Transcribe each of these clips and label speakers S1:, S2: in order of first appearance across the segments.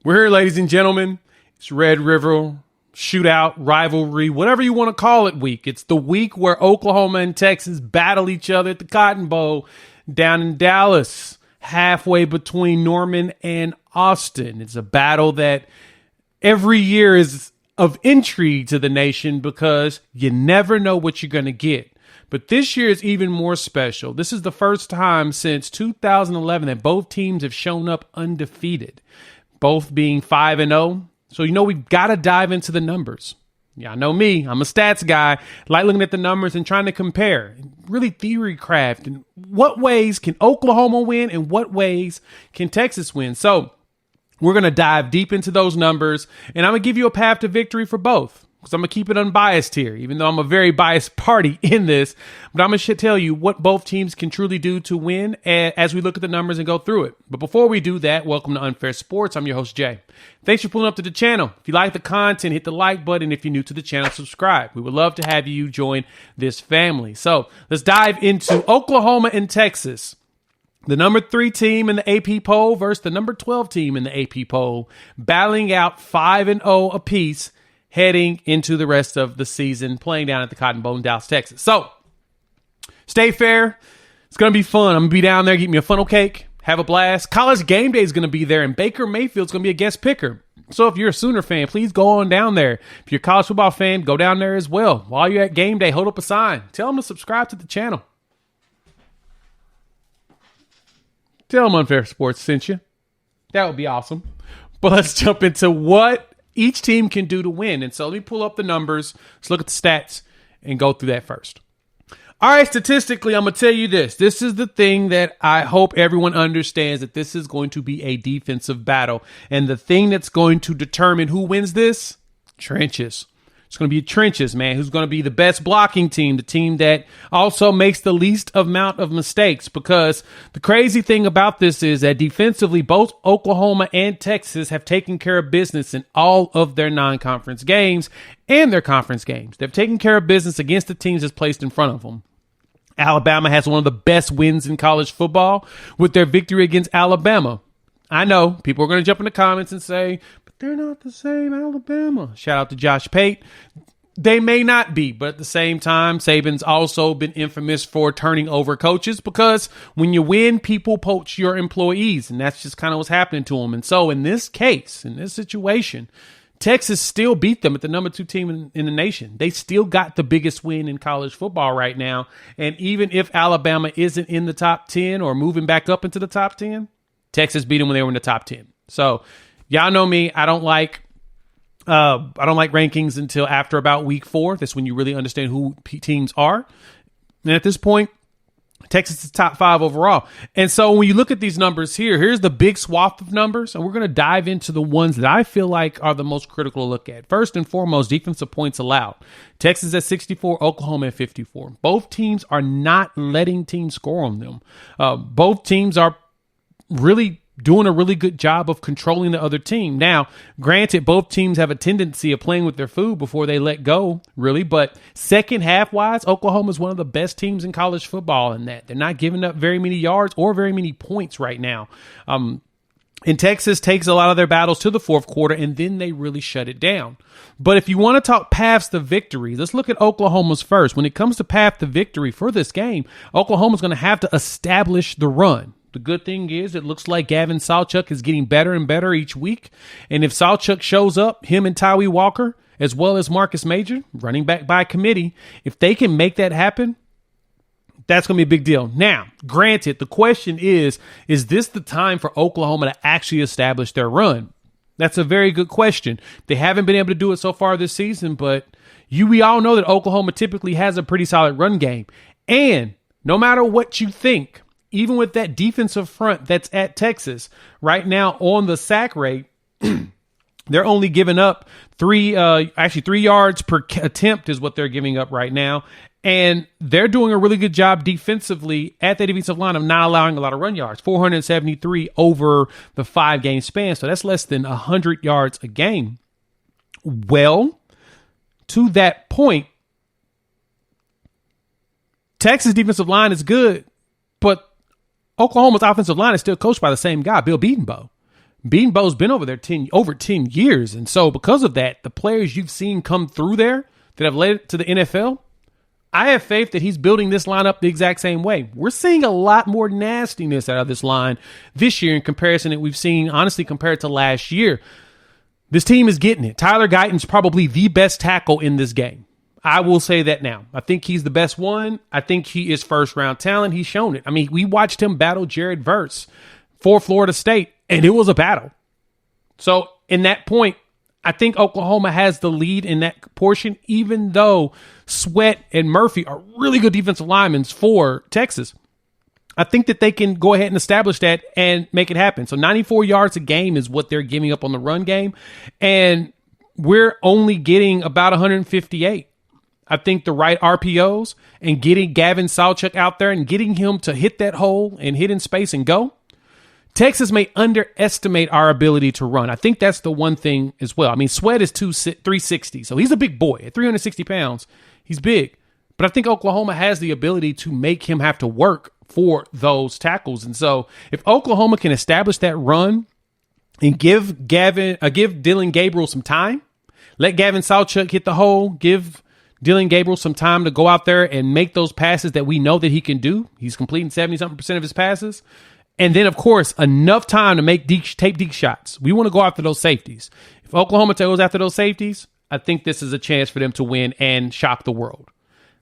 S1: We're here, ladies and gentlemen. It's Red River Shootout, Rivalry, whatever you want to call it week. It's the week where Oklahoma and Texas battle each other at the Cotton Bowl down in Dallas, halfway between Norman and Austin. It's a battle that every year is of intrigue to the nation because you never know what you're going to get. But this year is even more special. This is the first time since 2011 that both teams have shown up undefeated, both being 5-0. So, we've got to dive into the numbers. Yeah, I know me. I'm a stats guy. I like looking at the numbers and trying to compare. Really theory craft. And what ways can Oklahoma win and what ways can Texas win? So, we're going to dive deep into those numbers. And I'm going to give you a path to victory for both. Because I'm going to keep it unbiased here, even though I'm a very biased party in this. But I'm going to tell you what both teams can truly do to win as we look at the numbers and go through it. But before we do that, welcome to Unfair Sports. I'm your host, Jay. Thanks for pulling up to the channel. If you like the content, hit the like button. If you're new to the channel, subscribe. We would love to have you join this family. So let's dive into Oklahoma and Texas. The number 3 team in the AP poll versus the number 12 team in the AP poll, battling out 5-0 apiece, heading into the rest of the season, playing down at the Cotton Bowl in Dallas, Texas. So, stay fair. It's going to be fun. I'm going to be down there, get me a funnel cake, have a blast. College Game Day is going to be there, and Baker Mayfield's going to be a guest picker. So, if you're a Sooner fan, please go on down there. If you're a college football fan, go down there as well. While you're at Game Day, hold up a sign. Tell them to subscribe to the channel. Tell them Unfair Sports sent you. That would be awesome. But let's jump into what each team can do to win. And so let me pull up the numbers. Let's look at the stats and go through that first. All right, statistically, I'm going to tell you this. This is the thing that I hope everyone understands, that this is going to be a defensive battle. And the thing that's going to determine who wins this, trenches. It's going to be trenches, man. Who's going to be the best blocking team, the team that also makes the least amount of mistakes. Because the crazy thing about this is that defensively, both Oklahoma and Texas have taken care of business in all of their non-conference games and their conference games. They've taken care of business against the teams that's placed in front of them. Alabama has one of the best wins in college football with their victory against Alabama. I know people are going to jump in the comments and say, they're not the same Alabama. Shout out to Josh Pate. They may not be, but at the same time, Saban's also been infamous for turning over coaches because when you win, people poach your employees, and that's just kind of what's happening to them. And so in this case, in this situation, Texas still beat them at the number 2 team in the nation. They still got the biggest win in college football right now. And even if Alabama isn't in the top 10 or moving back up into the top 10, Texas beat them when they were in the top 10. So y'all know me. I don't like rankings until after about week 4. That's when you really understand who teams are. And at this point, Texas is top 5 overall. And so when you look at these numbers here, here's the big swath of numbers. And we're going to dive into the ones that I feel like are the most critical to look at. First and foremost, defensive points allowed. Texas at 64, Oklahoma at 54. Both teams are not letting teams score on them. Both teams are really doing a really good job of controlling the other team. Now, granted, both teams have a tendency of playing with their food before they let go, really. But second half-wise, Oklahoma is one of the best teams in college football in that. They're not giving up very many yards or very many points right now. And Texas takes a lot of their battles to the fourth quarter, and then they really shut it down. But if you want to talk paths to victory, let's look at Oklahoma's first. When it comes to path to victory for this game, Oklahoma's going to have to establish the run. The good thing is it looks like Gavin Sawchuk is getting better and better each week. And if Sawchuk shows up, him and Tyree Walker, as well as Marcus Major, running back by committee, if they can make that happen, that's going to be a big deal. Now, granted, the question is this the time for Oklahoma to actually establish their run? That's a very good question. They haven't been able to do it so far this season, but we all know that Oklahoma typically has a pretty solid run game. And no matter what you think, even with that defensive front that's at Texas right now on the sack rate, they're only giving up 3 yards per attempt is what they're giving up right now. And they're doing a really good job defensively at the defensive line of not allowing a lot of run yards, 473 over the 5-game span. So that's less than 100 yards a game. Well, to that point, Texas defensive line is good, but Oklahoma's offensive line is still coached by the same guy, Bill Bedenbaugh. Beanbo's been over there over 10 years. And so because of that, the players you've seen come through there that have led to the NFL, I have faith that he's building this lineup the exact same way. We're seeing a lot more nastiness out of this line this year in comparison that we've seen, honestly, compared to last year. This team is getting it. Tyler Guyton's probably the best tackle in this game. I will say that now. I think he's the best one. I think he is first-round talent. He's shown it. I mean, we watched him battle Jared Verse for Florida State, and it was a battle. So, in that point, I think Oklahoma has the lead in that portion, even though Sweat and Murphy are really good defensive linemen for Texas. I think that they can go ahead and establish that and make it happen. So 94 yards a game is what they're giving up on the run game, and we're only getting about 158. I think the right RPOs and getting Gavin Sawchuk out there and getting him to hit that hole and hit in space and go, Texas may underestimate our ability to run. I think that's the one thing as well. I mean, Sweat is 360, so he's a big boy. At 360 pounds, he's big. But I think Oklahoma has the ability to make him have to work for those tackles. And so if Oklahoma can establish that run and give Dylan Gabriel some time, let Gavin Sawchuk hit the hole, give Dylan Gabriel some time to go out there and make those passes that we know that he can do. He's completing 70-something% of his passes. And then, of course, enough time to take deep shots. We want to go after those safeties. If Oklahoma goes after those safeties, I think this is a chance for them to win and shock the world.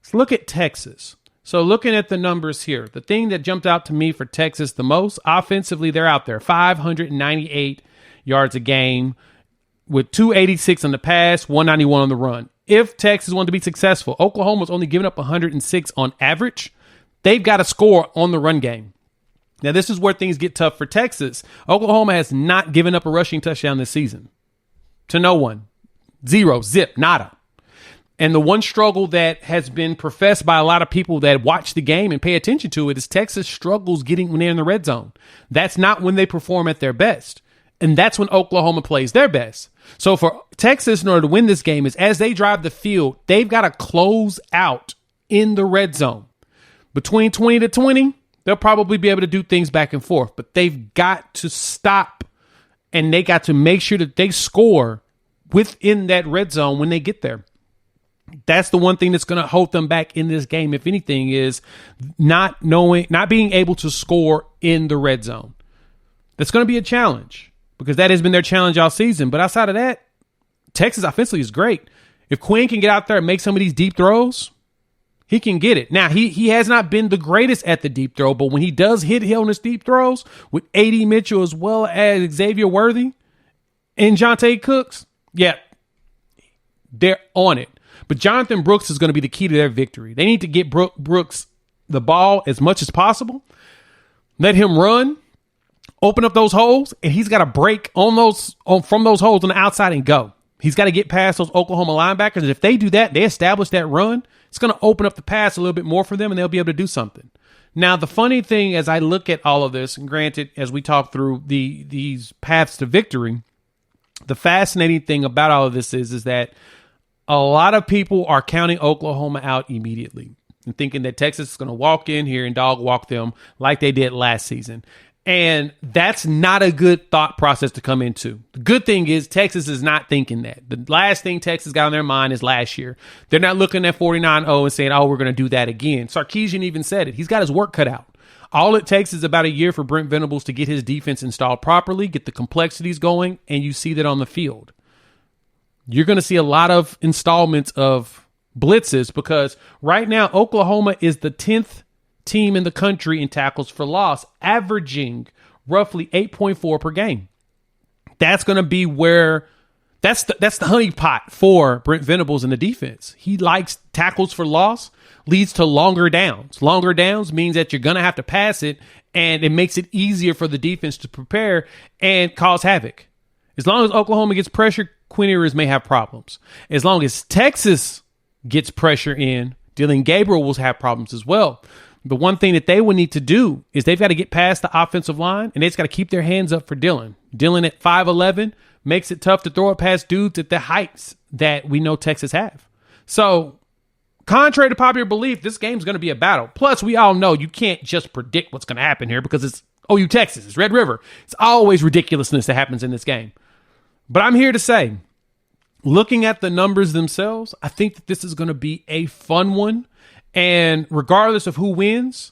S1: Let's look at Texas. So looking at the numbers here, the thing that jumped out to me for Texas the most, offensively, they're out there. 598 yards a game with 286 on the pass, 191 on the run. If Texas wanted to be successful, Oklahoma's only giving up 106 on average. They've got to score on the run game. Now, this is where things get tough for Texas. Oklahoma has not given up a rushing touchdown this season. To no one. Zero. Zip. Nada. And the one struggle that has been professed by a lot of people that watch the game and pay attention to it is Texas struggles getting when they're in the red zone. That's not when they perform at their best. And that's when Oklahoma plays their best. So for Texas, in order to win this game, is as they drive the field, they've got to close out in the red zone. Between 20 to 20, they'll probably be able to do things back and forth, but they've got to stop and they got to make sure that they score within that red zone when they get there. That's the one thing that's going to hold them back in this game, if anything, is not being able to score in the red zone. That's going to be a challenge because that has been their challenge all season. But outside of that, Texas offensively is great. If Quinn can get out there and make some of these deep throws, he can get it. Now, he has not been the greatest at the deep throw, but when he does hit on his deep throws with A.D. Mitchell as well as Xavier Worthy and Jonte Cooks, yeah, they're on it. But Jonathan Brooks is going to be the key to their victory. They need to get Brooks the ball as much as possible. Let him run, open up those holes, and he's got to break from those holes on the outside and go. He's got to get past those Oklahoma linebackers. And if they do that, they establish that run, it's going to open up the pass a little bit more for them, and they'll be able to do something. Now, the funny thing as I look at all of this, and granted, as we talk through these paths to victory, the fascinating thing about all of this is that a lot of people are counting Oklahoma out immediately and thinking that Texas is going to walk in here and dog walk them like they did last season. And that's not a good thought process to come into. The good thing is Texas is not thinking that. The last thing Texas got on their mind is last year. They're not looking at 49-0 and saying, oh, we're going to do that again. Sarkisian even said it. He's got his work cut out. All it takes is about a year for Brent Venables to get his defense installed properly, get the complexities going, and you see that on the field. You're going to see a lot of installments of blitzes because right now Oklahoma is the 10th team in the country in tackles for loss, averaging roughly 8.4 per game. That's going to be where that's the honeypot for Brent Venables in the defense. He likes tackles for loss, leads to longer downs. Longer downs means that you're going to have to pass it, and it makes it easier for the defense to prepare and cause havoc. As long as Oklahoma gets pressure, Quinn Ewers may have problems. As long as Texas gets pressure in, Dylan Gabriel will have problems as well. The one thing that they will need to do is they've got to get past the offensive line, and they've got to keep their hands up for Dylan. Dylan at 5'11" makes it tough to throw it past dudes at the heights that we know Texas have. So, contrary to popular belief, this game's going to be a battle. Plus, we all know you can't just predict what's going to happen here because it's OU Texas. It's Red River. It's always ridiculousness that happens in this game. But I'm here to say, looking at the numbers themselves, I think that this is going to be a fun one. And regardless of who wins,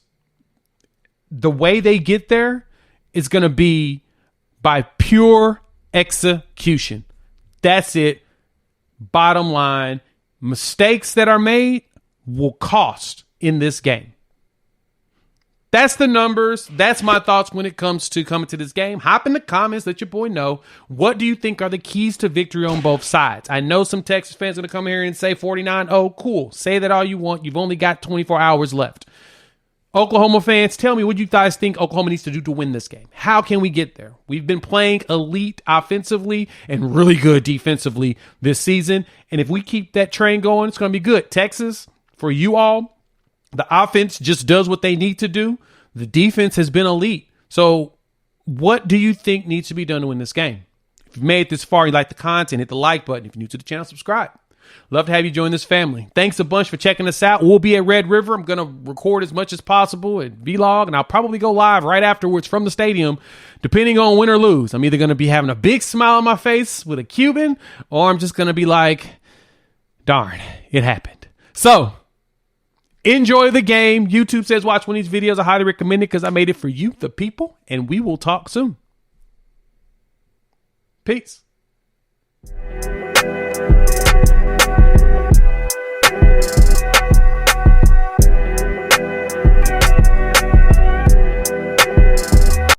S1: the way they get there is going to be by pure execution. That's it. Bottom line, mistakes that are made will cost in this game. That's the numbers. That's my thoughts when it comes to coming to this game. Hop in the comments, let your boy know. What do you think are the keys to victory on both sides? I know some Texas fans are going to come here and say 49. Oh, cool. Say that all you want. You've only got 24 hours left. Oklahoma fans, tell me what you guys think Oklahoma needs to do to win this game. How can we get there? We've been playing elite offensively and really good defensively this season. And if we keep that train going, it's going to be good. Texas, for you all, the offense just does what they need to do. The defense has been elite. So what do you think needs to be done to win this game? If you've made it this far, you like the content, hit the like button. If you're new to the channel, subscribe. Love to have you join this family. Thanks a bunch for checking us out. We'll be at Red River. I'm going to record as much as possible and vlog, and I'll probably go live right afterwards from the stadium, depending on win or lose. I'm either going to be having a big smile on my face with a Cuban, or I'm just going to be like, darn, it happened. So enjoy the game. YouTube says watch one of these videos. I highly recommend it because I made it for you, the people, and we will talk soon. Peace.